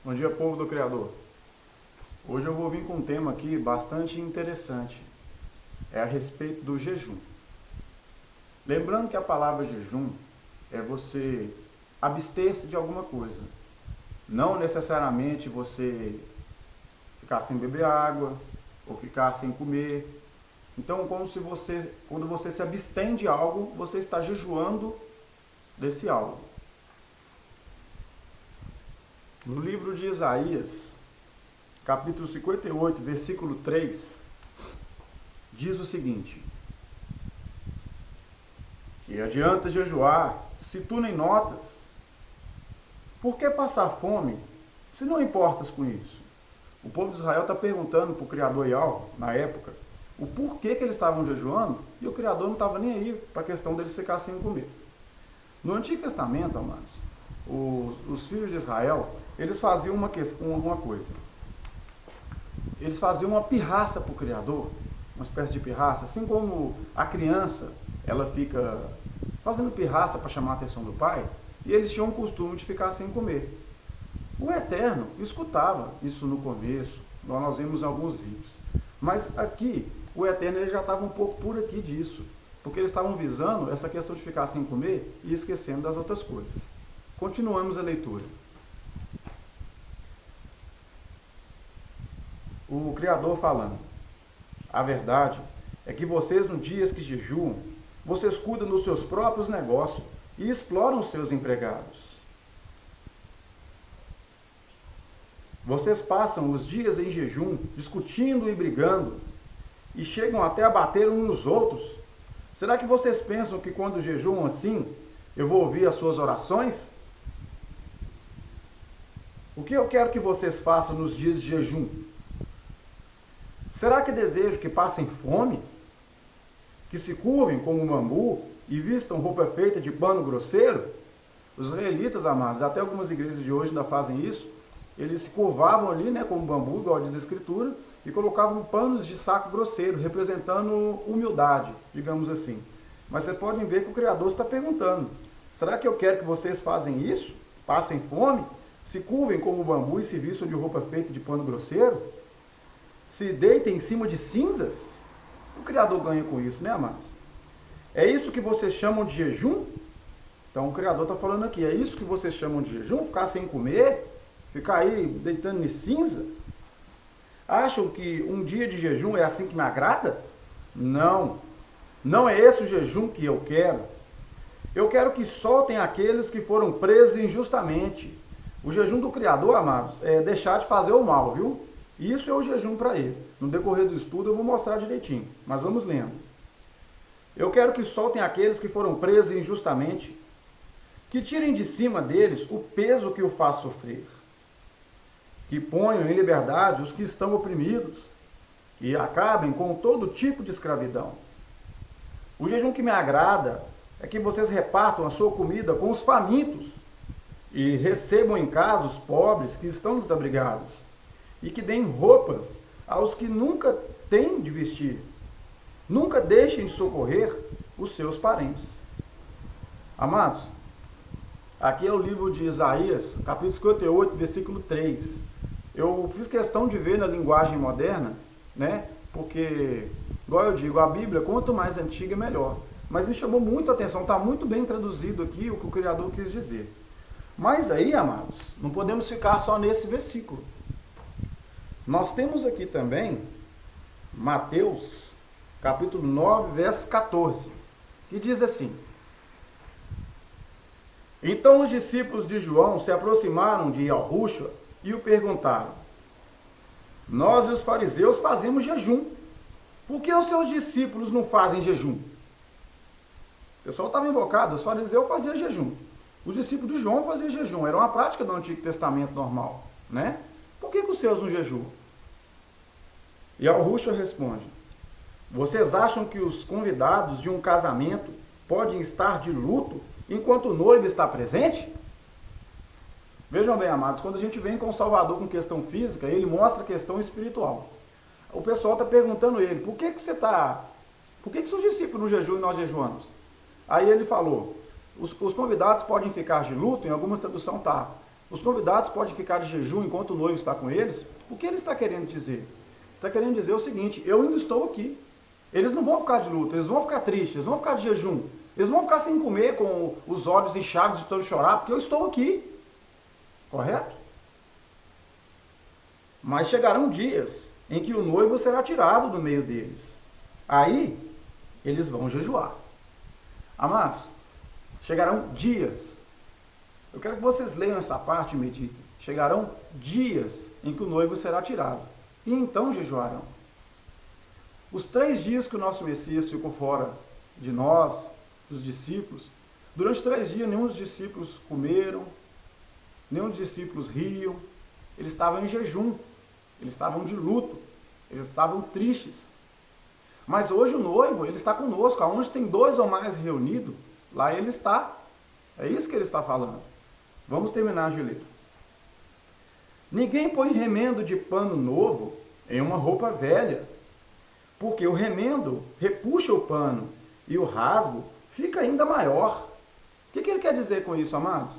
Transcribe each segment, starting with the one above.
Bom dia, povo do Criador. Hoje eu vou vir com um tema aqui bastante interessante. É a respeito do jejum. Lembrando que a palavra jejum é você abster-se de alguma coisa. Não necessariamente você ficar sem beber água ou ficar sem comer. Então, quando você se abstém de algo, você está jejuando desse algo. No livro de Isaías, capítulo 58, versículo 3, diz o seguinte: que adianta jejuar se tu nem notas? Por que passar fome se não importas com isso? O povo de Israel está perguntando para o Criador Yahweh, na época, o porquê que eles estavam jejuando, e o Criador não estava nem aí para a questão deles ficar sem comer. No Antigo Testamento, amados, os filhos de Israel, eles faziam uma coisa. Eles faziam uma pirraça para o Criador, uma espécie de pirraça, assim como a criança, ela fica fazendo pirraça para chamar a atenção do pai, e eles tinham o costume de ficar sem comer. O Eterno escutava isso no começo, nós vimos alguns vídeos. Mas aqui, o Eterno ele já estava um pouco por aqui disso, porque eles estavam visando essa questão de ficar sem comer e esquecendo das outras coisas. Continuamos a leitura. O Criador falando: a verdade é que vocês, nos dias que jejuam, vocês cuidam dos seus próprios negócios e exploram os seus empregados. Vocês passam os dias em jejum, discutindo e brigando, e chegam até a bater uns nos outros. Será que vocês pensam que quando jejuam assim, eu vou ouvir as suas orações? O que eu quero que vocês façam nos dias de jejum? Será que desejo que passem fome? Que se curvem como um bambu e vistam roupa feita de pano grosseiro? Os israelitas, amados, até algumas igrejas de hoje ainda fazem isso. Eles se curvavam ali, como bambu, igual diz a Escritura, e colocavam panos de saco grosseiro, representando humildade, digamos assim. Mas vocês podem ver que o Criador está perguntando: será que eu quero que vocês façam isso? Passem fome? Se curvem como bambu e se vistam de roupa feita de pano grosseiro? Se deitem em cima de cinzas? O Criador ganha com isso, né, amados? É isso que vocês chamam de jejum? Então o Criador está falando aqui: é isso que vocês chamam de jejum? Ficar sem comer? Ficar aí deitando em cinza? Acham que um dia de jejum é assim que me agrada? Não. Não é esse o jejum que eu quero. Eu quero que soltem aqueles que foram presos injustamente. O jejum do Criador, amados, é deixar de fazer o mal, viu? Isso é o jejum para ele. No decorrer do estudo eu vou mostrar direitinho, mas vamos lendo. Eu quero que soltem aqueles que foram presos injustamente, que tirem de cima deles o peso que o faz sofrer, que ponham em liberdade os que estão oprimidos, que acabem com todo tipo de escravidão. O jejum que me agrada é que vocês repartam a sua comida com os famintos e recebam em casa os pobres que estão desabrigados, e que deem roupas aos que nunca têm de vestir. Nunca deixem de socorrer os seus parentes. Amados, aqui é o livro de Isaías, capítulo 58, versículo 3. Eu fiz questão de ver na linguagem moderna, porque, igual eu digo, a Bíblia, quanto mais antiga, melhor. Mas me chamou muito a atenção, está muito bem traduzido aqui o que o Criador quis dizer. Mas aí, amados, não podemos ficar só nesse versículo. Nós temos aqui também Mateus, capítulo 9, verso 14, que diz assim: então os discípulos de João se aproximaram de Yahushua e o perguntaram: nós e os fariseus fazemos jejum, por que os seus discípulos não fazem jejum? O pessoal estava invocado, os fariseus faziam jejum, os discípulos de João faziam jejum, era uma prática do Antigo Testamento normal, Por que os seus não jejuam? E Yahushua responde: vocês acham que os convidados de um casamento podem estar de luto enquanto o noivo está presente? Vejam bem, amados, quando a gente vem com o Salvador com questão física, ele mostra a questão espiritual. O pessoal está perguntando a ele: por que seus discípulos não jejuam e nós jejuamos? Aí ele falou: os convidados podem ficar de luto, em algumas traduções tá, Os convidados podem ficar de jejum enquanto o noivo está com eles. O que ele está querendo dizer? Está querendo dizer o seguinte: eu ainda estou aqui. Eles não vão ficar de luto, eles vão ficar tristes, eles vão ficar de jejum. Eles vão ficar sem comer, com os olhos inchados de tanto chorar, porque eu estou aqui. Correto? Mas chegarão dias em que o noivo será tirado do meio deles. Aí, eles vão jejuar. Amados, chegarão dias. Eu quero que vocês leiam essa parte e meditem. Chegarão dias em que o noivo será tirado. E então jejuarão. Os 3 dias que o nosso Messias ficou fora de nós, dos discípulos, durante 3 dias nenhum dos discípulos comeram, nenhum dos discípulos riam, eles estavam em jejum, eles estavam de luto, eles estavam tristes. Mas hoje o noivo, ele está conosco, aonde tem 2 ou mais reunidos, lá ele está. É isso que ele está falando. Vamos terminar de ler. Ninguém põe remendo de pano novo em uma roupa velha, porque o remendo repuxa o pano e o rasgo fica ainda maior. O que ele quer dizer com isso, amados?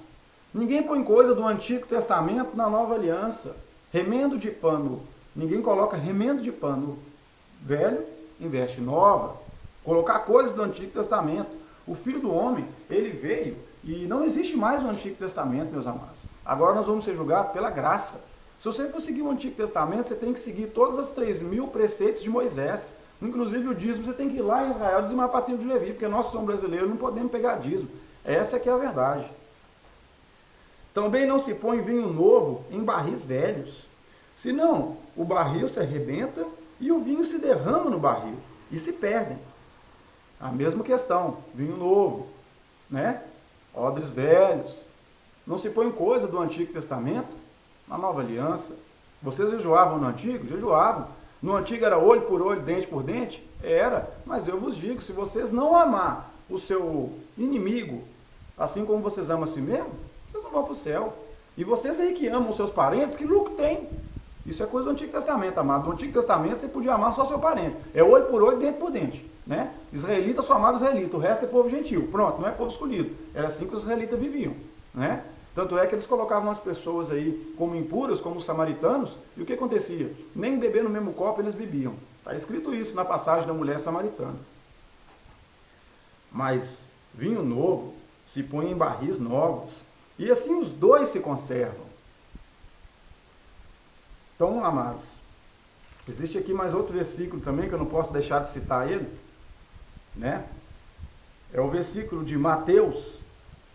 Ninguém põe coisa do Antigo Testamento na Nova Aliança. Remendo de pano, ninguém coloca remendo de pano velho em veste nova. Colocar coisas do Antigo Testamento. O Filho do Homem, ele veio e não existe mais o Antigo Testamento, meus amados. Agora nós vamos ser julgados pela graça. Se você for seguir o Antigo Testamento, você tem que seguir todas as 3.000 preceitos de Moisés. Inclusive o dízimo, você tem que ir lá em Israel dizimar para a tribo de Levi, porque nós somos brasileiros, não podemos pegar dízimo. Essa é que é a verdade. Também não se põe vinho novo em barris velhos, senão o barril se arrebenta e o vinho se derrama no barril e se perdem. A mesma questão, vinho novo, né? Odres velhos. Não se põe coisa do Antigo Testamento na Nova Aliança. Vocês jejuavam no Antigo? Jejuavam. No Antigo era olho por olho, dente por dente? Era. Mas eu vos digo, se vocês não amar o seu inimigo, assim como vocês amam a si mesmo, vocês não vão para o céu. E vocês aí que amam os seus parentes, que lucro tem? Isso é coisa do Antigo Testamento, amado. No Antigo Testamento você podia amar só seu parente. É olho por olho, dente por dente. Né? Israelita só amava israelita, o resto é povo gentil. Pronto, não é povo escolhido. Era assim que os israelitas viviam. Né? Tanto é que eles colocavam as pessoas aí como impuras, como os samaritanos, e o que acontecia? Nem beber no mesmo copo eles bebiam. Está escrito isso na passagem da mulher samaritana. Mas vinho novo se põe em barris novos, e assim os 2 se conservam. Então, amados, existe aqui mais outro versículo também, que eu não posso deixar de citar ele, né? É o versículo de Mateus,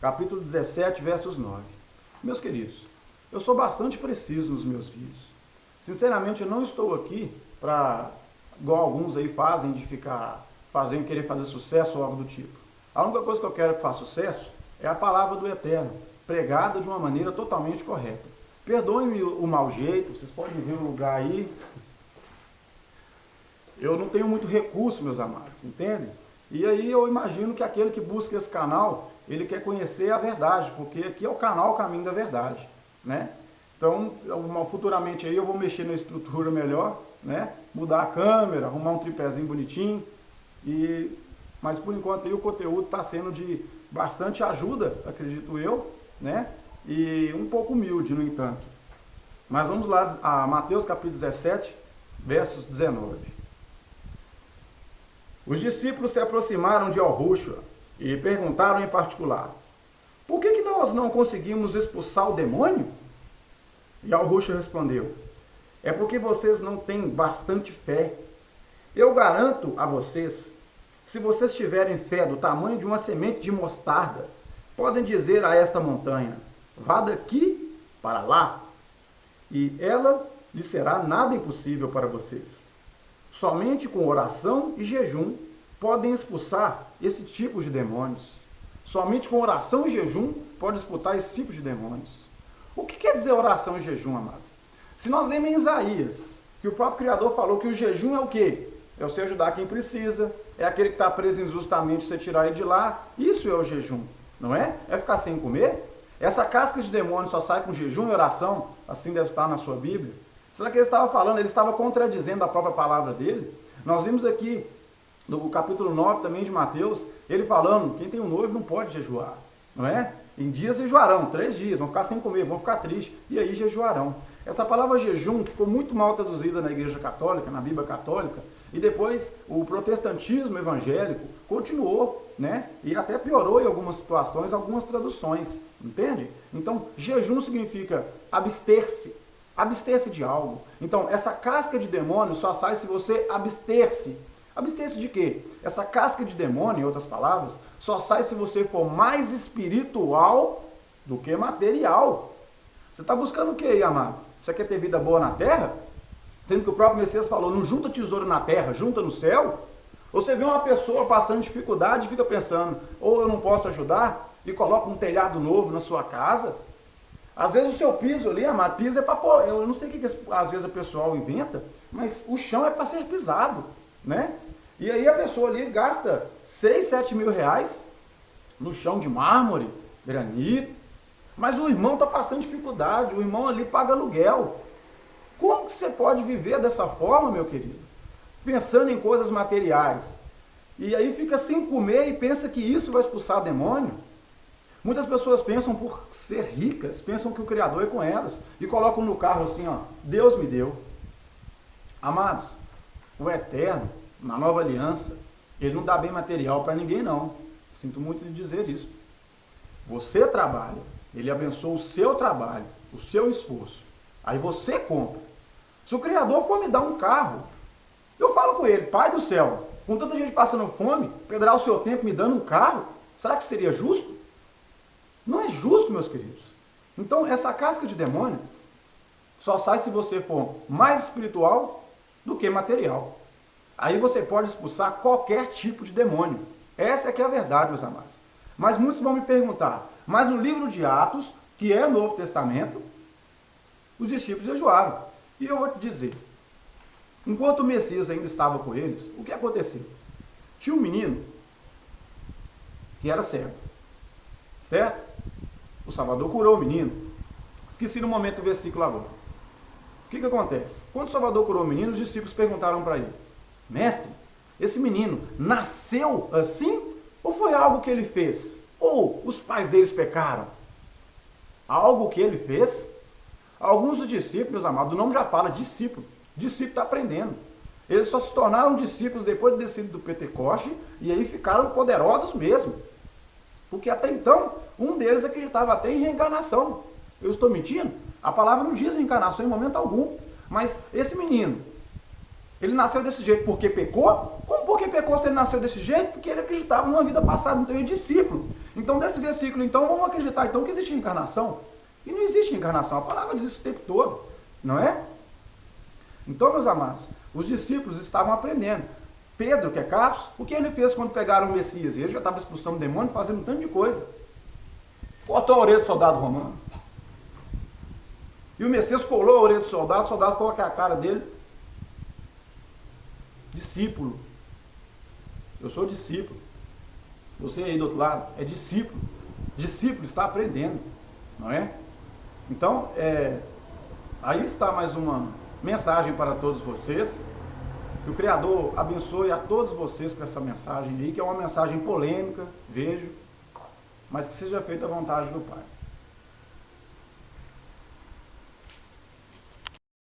capítulo 17, versos 9. Meus queridos, eu sou bastante preciso nos meus vídeos. Sinceramente, eu não estou aqui para, igual alguns aí fazem, de ficar fazendo, querer fazer sucesso ou algo do tipo. A única coisa que eu quero que faça sucesso é a palavra do Eterno, pregada de uma maneira totalmente correta. Perdoem-me o mau jeito, vocês podem ver o lugar aí. Eu não tenho muito recurso, meus amados, entendem? E aí eu imagino que aquele que busca esse canal, ele quer conhecer a verdade, porque aqui é o canal Caminho da Verdade, né? Então, futuramente aí eu vou mexer na estrutura melhor, né? Mudar a câmera, arrumar um tripézinho bonitinho, mas por enquanto aí o conteúdo está sendo de bastante ajuda, acredito eu, né? E um pouco humilde, no entanto. Mas vamos lá a Mateus capítulo 17, versos 19. Os discípulos se aproximaram de Yahushua e perguntaram em particular: por que nós não conseguimos expulsar o demônio? E Yahushua respondeu: é porque vocês não têm bastante fé. Eu garanto a vocês, se vocês tiverem fé do tamanho de uma semente de mostarda, podem dizer a esta montanha: vá daqui para lá, e ela lhe será nada impossível para vocês. Somente com oração e jejum podem expulsar esse tipo de demônios. Somente com oração e jejum pode expulsar esse tipo de demônios. O que quer dizer oração e jejum, amados? Se nós lemos em Isaías, que o próprio Criador falou que o jejum é o quê? É você ajudar quem precisa, é aquele que está preso injustamente, você tirar ele de lá. Isso é o jejum, não é? É ficar sem comer? Essa casca de demônio só sai com jejum e oração? Assim deve estar na sua Bíblia. Será que ele estava falando? Ele estava contradizendo a própria palavra dele? Nós vimos aqui, no capítulo 9 também de Mateus, ele falando, quem tem um noivo não pode jejuar, não é? Em dias jejuarão, 3 dias, vão ficar sem comer, vão ficar tristes, e aí jejuarão. Essa palavra jejum ficou muito mal traduzida na Igreja Católica, na Bíblia Católica, e depois o protestantismo evangélico continuou, né? E até piorou em algumas situações, algumas traduções, entende? Então, jejum significa abster-se, abster-se de algo. Então, essa casca de demônio só sai se você abster-se. Abster-se de quê? Essa casca de demônio, em outras palavras, só sai se você for mais espiritual do que material. Você está buscando o que aí, amado? Você quer ter vida boa na terra? Sendo que o próprio Messias falou, não junta tesouro na terra, junta no céu. Ou você vê uma pessoa passando dificuldade e fica pensando, ou eu não posso ajudar, e coloca um telhado novo na sua casa. Às vezes o seu piso ali, amado, piso é para pôr, eu não sei o que às vezes o pessoal inventa, mas o chão é para ser pisado, né? E aí a pessoa ali gasta 6, 7 mil reais no chão de mármore, granito, mas o irmão está passando dificuldade, o irmão ali paga aluguel. Como que você pode viver dessa forma, meu querido? Pensando em coisas materiais. E aí fica sem comer e pensa que isso vai expulsar demônio. Muitas pessoas pensam por ser ricas, pensam que o Criador é com elas. E colocam no carro assim, ó, Deus me deu. Amados, o Eterno, na nova aliança, ele não dá bem material para ninguém não. Sinto muito de dizer isso. Você trabalha, ele abençoa o seu trabalho, o seu esforço. Aí você compra. Se o Criador for me dar um carro, eu falo com ele, Pai do céu, com tanta gente passando fome, pedrar o seu tempo me dando um carro, será que seria justo? Não é justo, meus queridos. Então, essa casca de demônio só sai se você for mais espiritual do que material. Aí você pode expulsar qualquer tipo de demônio. Essa é que é a verdade, meus amados. Mas muitos vão me perguntar, mas no livro de Atos, que é Novo Testamento, os discípulos jejuaram. E eu vou te dizer, enquanto o Messias ainda estava com eles, o que aconteceu? Tinha um menino que era cego, certo? O Salvador curou o menino. Esqueci no momento do versículo agora. O que acontece? Quando o Salvador curou o menino, os discípulos perguntaram para ele, Mestre, esse menino nasceu assim? Ou foi algo que ele fez? Ou os pais deles pecaram? Algo que ele fez? Alguns dos discípulos, meus amados, o nome já fala, discípulo. Discípulo está aprendendo. Eles só se tornaram discípulos depois de descido do Pentecoste e aí ficaram poderosos mesmo. Porque até então, um deles acreditava até em reencarnação. Eu estou mentindo? A palavra não diz reencarnação em momento algum. Mas esse menino, ele nasceu desse jeito porque pecou? Como porque pecou se ele nasceu desse jeito? Porque ele acreditava numa vida passada, então ele é discípulo. Então desse versículo, então, vamos acreditar então que existe reencarnação? E não existe reencarnação, a palavra diz isso o tempo todo, não é? Então, meus amados, os discípulos estavam aprendendo. Pedro, que é Cafos, o que ele fez quando pegaram o Messias? Ele já estava expulsando demônio, fazendo um tanto de coisa. Cortou a orelha do soldado romano. E o Messias colou a orelha do soldado, o soldado colocou a cara dele. Discípulo. Eu sou discípulo. Você aí do outro lado é discípulo. Discípulo está aprendendo, não é? Então, aí está mais uma mensagem para todos vocês. Que o Criador abençoe a todos vocês com essa mensagem aí, que é uma mensagem polêmica, vejo, mas que seja feita à vontade do Pai.